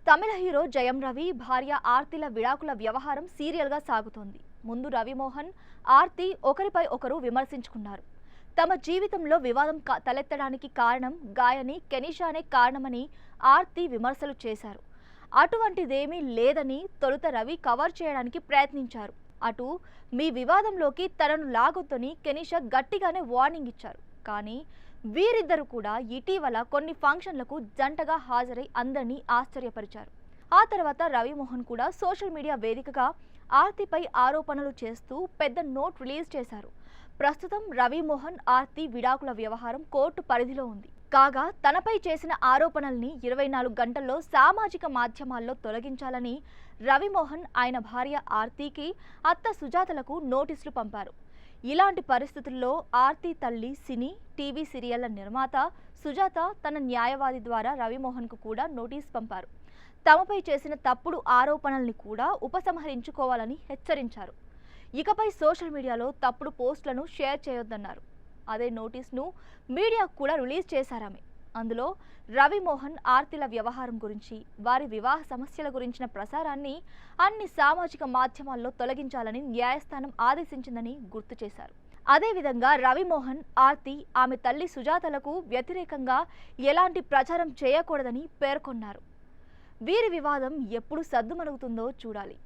తమిళ hero Jayam Ravi భార్య ఆర్తిల విడాకుల వ్యవహారం సీరియల్గా సాగుతోంది. ముందు రవిమోహన్, ఆర్తి ఒకరిపై ఒకరు విమర్శించుకున్నారు. తమ జీవితంలో వివాదం తలెత్తడానికి కారణం గాయని కెనిషానే కారణమని ఆర్తి విమర్శలు చేశారు. అటువంటిదేమీ లేదని తొలుత రవి కవర్ చేయడానికి ప్రయత్నించారు. అటు మీ వివాదంలోకి తనను లాగొద్దని కెనిషా గట్టిగానే వార్నింగ్ ఇచ్చారు. కానీ వీరిద్దరు కూడా ఇటీవల కొన్ని ఫంక్షన్లకు జంటగా హాజరై అందరినీ ఆశ్చర్యపరిచారు. ఆ తర్వాత రవిమోహన్ కూడా సోషల్ మీడియా వేదికగా ఆర్తిపై ఆరోపణలు చేస్తూ పెద్ద నోట్ రిలీజ్ చేశారు. ప్రస్తుతం రవిమోహన్ ఆర్తి విడాకుల వ్యవహారం కోర్టు పరిధిలో ఉంది. కాగా తనపై చేసిన ఆరోపణల్ని 24 గంటల్లో సామాజిక మాధ్యమాల్లో తొలగించాలని రవిమోహన్ ఆయన భార్య ఆర్తికి అత్త సుజాతలకు నోటీసులు పంపారు. ఇలాంటి పరిస్థితుల్లో ఆర్తి తల్లి సినీ, టీవీ సీరియళ్ల నిర్మాత సుజాత తన న్యాయవాది ద్వారా రవిమోహన్కు కూడా నోటీస్ పంపారు. తమపై చేసిన తప్పుడు ఆరోపణల్ని కూడా ఉపసంహరించుకోవాలని హెచ్చరించారు. ఇకపై సోషల్ మీడియాలో తప్పుడు పోస్టులను షేర్ చేయొద్దన్నారు. అదే నోటీస్ను మీడియాకు కూడా రిలీజ్ చేశారామె. అందులో రవిమోహన్ ఆర్తిల వ్యవహారం గురించి, వారి వివాహ సమస్యల గురించిన ప్రసారాన్ని అన్ని సామాజిక మాధ్యమాల్లో తొలగించాలని న్యాయస్థానం ఆదేశించిందని గుర్తు చేశారు. అదేవిధంగా రవిమోహన్, ఆర్తి ఆమె తల్లి సుజాతలకు వ్యతిరేకంగా ఎలాంటి ప్రచారం చేయకూడదని పేర్కొన్నారు. వీరి వివాదం ఎప్పుడు సద్దుమణుగుతుందో చూడాలి.